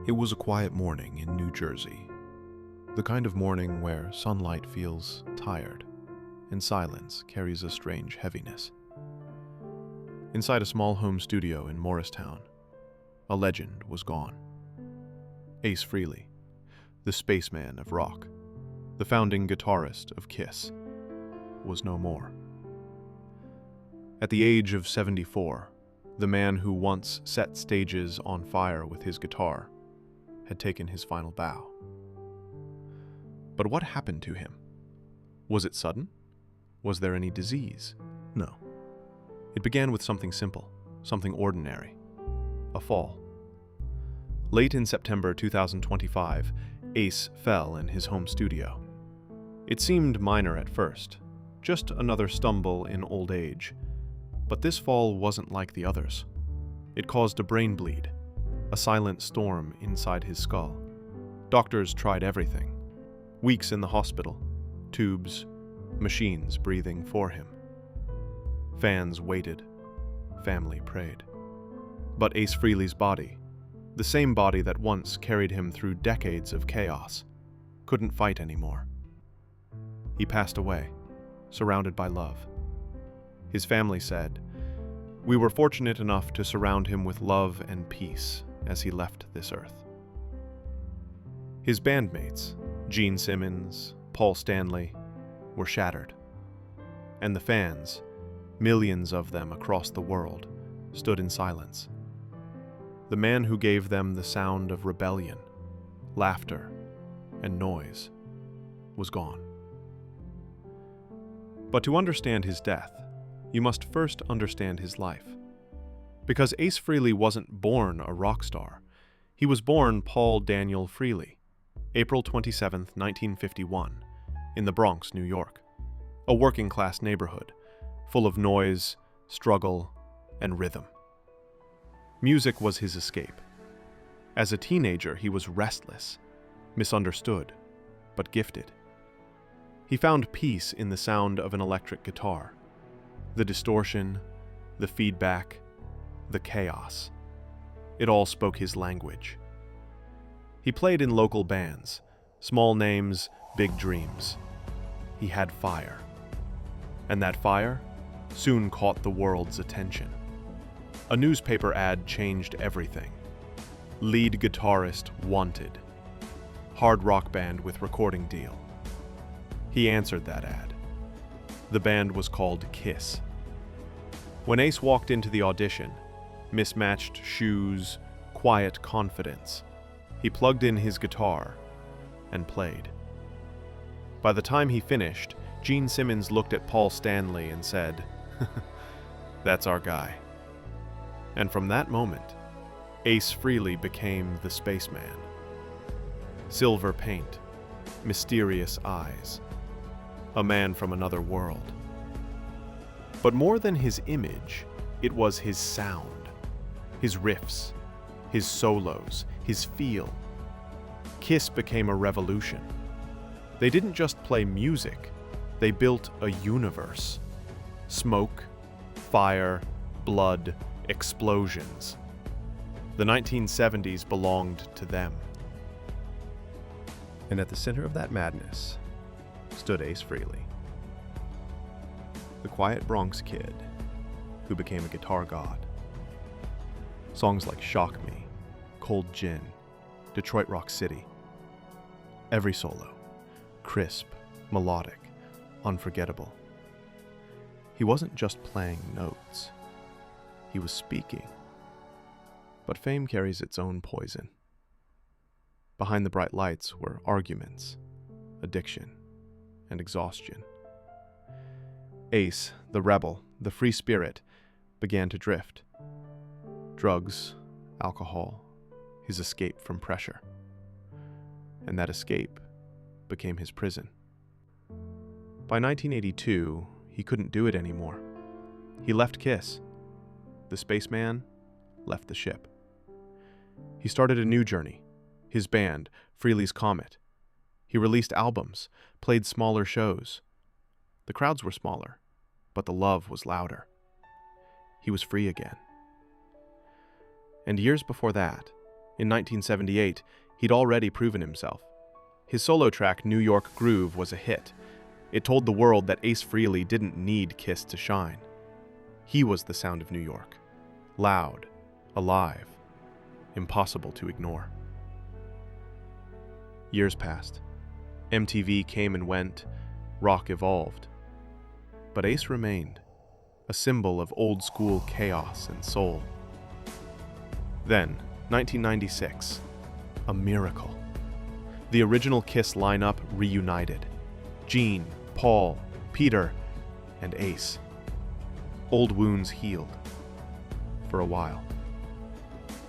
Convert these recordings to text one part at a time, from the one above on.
It was a quiet morning in New Jersey, the kind of morning where sunlight feels tired and silence carries a strange heaviness. Inside a small home studio in Morristown, a legend was gone. Ace Frehley, the Spaceman of rock, the founding guitarist of KISS, was no more. At the age of 74, the man who once set stages on fire with his guitar had taken his final bow. But what happened to him? Was it sudden? Was there any disease? No. It began with something simple, something ordinary. A fall. Late in September 2025, Ace fell in his home studio. It seemed minor at first, just another stumble in old age. But this fall wasn't like the others. It caused a brain bleed, a silent storm inside his skull. Doctors tried everything. Weeks in the hospital, tubes, machines breathing for him. Fans waited, family prayed. But Ace Frehley's body, the same body that once carried him through decades of chaos, couldn't fight anymore. He passed away, surrounded by love. His family said, "We were fortunate enough to surround him with love and peace as he left this earth." His bandmates, Gene Simmons, Paul Stanley, were shattered. And the fans, millions of them across the world, stood in silence. The man who gave them the sound of rebellion, laughter, and noise was gone. But to understand his death, you must first understand his life. Because Ace Frehley wasn't born a rock star. He was born Paul Daniel Frehley, April 27, 1951, in the Bronx, New York, a working-class neighborhood, full of noise, struggle, and rhythm. Music was his escape. As a teenager, he was restless, misunderstood, but gifted. He found peace in the sound of an electric guitar. The distortion, the feedback, the chaos. It all spoke his language. He played in local bands, small names, big dreams. He had fire. And that fire soon caught the world's attention. A newspaper ad changed everything. Lead guitarist wanted. Hard rock band with recording deal. He answered that ad. The band was called KISS. When Ace walked into the audition, mismatched shoes, quiet confidence, he plugged in his guitar and played. By the time he finished, Gene Simmons looked at Paul Stanley and said, "That's our guy." And from that moment, Ace Frehley became the Spaceman. Silver paint, mysterious eyes, a man from another world. But more than his image, it was his sound, his riffs, his solos, his feel. KISS became a revolution. They didn't just play music, they built a universe. Smoke, fire, blood, explosions. The 1970s belonged to them. And at the center of that madness stood Ace Frehley, the quiet Bronx kid who became a guitar god. Songs like Shock Me, Cold Gin, Detroit Rock City. Every solo, crisp, melodic, unforgettable. He wasn't just playing notes. He was speaking. But fame carries its own poison. Behind the bright lights were arguments, addiction, and exhaustion. Ace, the rebel, the free spirit, began to drift. Drugs, alcohol, his escape from pressure. And that escape became his prison. By 1982, he couldn't do it anymore. He left KISS. The Spaceman left the ship. He started a new journey, his band, Frehley's Comet. He released albums, played smaller shows. The crowds were smaller, but the love was louder. He was free again. And years before that, In 1978, he'd already proven himself. His solo track, New York Groove, was a hit. It told the world that Ace Frehley didn't need KISS to shine. He was the sound of New York. Loud, alive, impossible to ignore. Years passed. MTV came and went. Rock evolved. But Ace remained, a symbol of old-school chaos and soul. Then, 1996, a miracle. The original KISS lineup reunited. Gene, Paul, Peter, and Ace. Old wounds healed. For a while.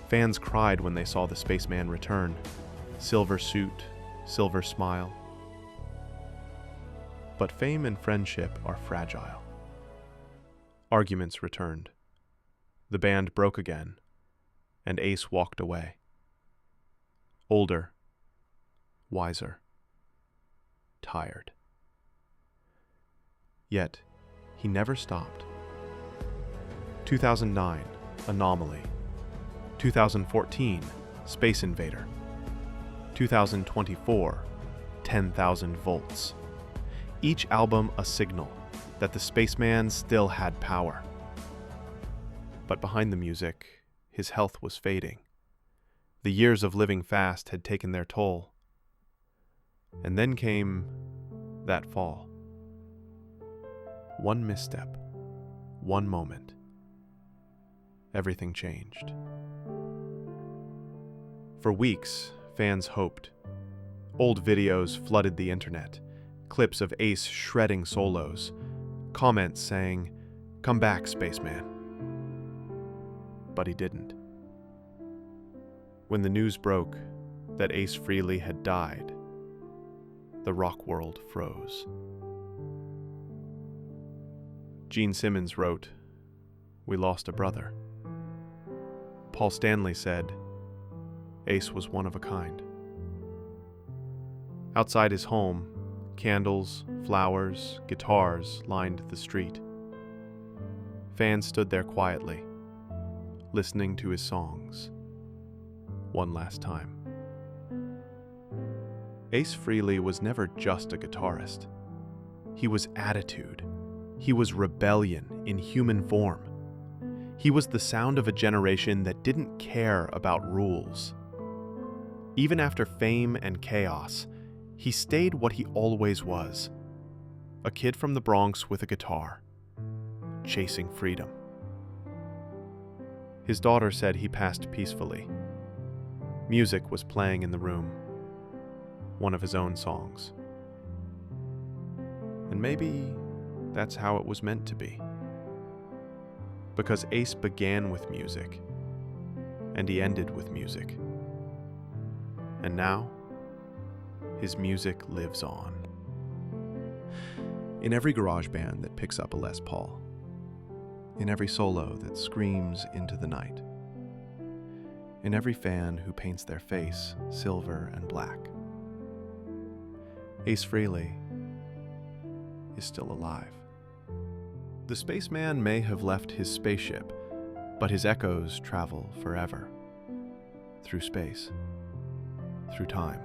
Fans cried when they saw the Spaceman return. Silver suit, silver smile. But fame and friendship are fragile. Arguments returned. The band broke again, and Ace walked away. Older, wiser, tired. Yet, he never stopped. 2009, Anomaly. 2014, Space Invader. 2024, 10,000 Volts. Each album a signal that the Spaceman still had power. But behind the music, his health was fading. The years of living fast had taken their toll. And then came that fall. One misstep, one moment. Everything changed. For weeks, fans hoped. Old videos flooded the internet. Clips of Ace shredding solos, comments saying, "Come back, Spaceman." But he didn't. When the news broke that Ace Frehley had died, the rock world froze. Gene Simmons wrote, "We lost a brother." Paul Stanley said, "Ace was one of a kind." Outside his home, candles, flowers, guitars lined the street. Fans stood there quietly, listening to his songs, one last time. Ace Frehley was never just a guitarist. He was attitude. He was rebellion in human form. He was the sound of a generation that didn't care about rules. Even after fame and chaos, he stayed what he always was, a kid from the Bronx with a guitar, chasing freedom. His daughter said he passed peacefully. Music was playing in the room, one of his own songs. And maybe that's how it was meant to be. Because Ace began with music, and he ended with music. And now, his music lives on. In every garage band that picks up a Les Paul. In every solo that screams into the night. In every fan who paints their face silver and black. Ace Frehley is still alive. The Spaceman may have left his spaceship, but his echoes travel forever. Through space. Through time.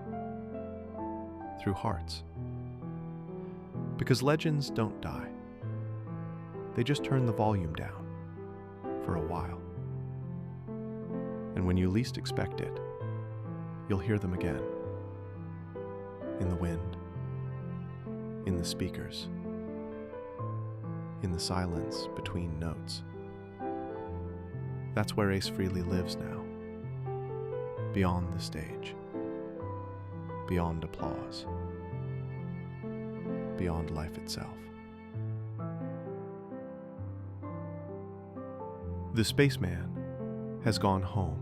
Through hearts. Because legends don't die. They just turn the volume down for a while. And when you least expect it, you'll hear them again. In the wind. In the speakers. In the silence between notes. That's where Ace Frehley lives now. Beyond the stage. Beyond applause. Beyond life itself. The Spaceman has gone home.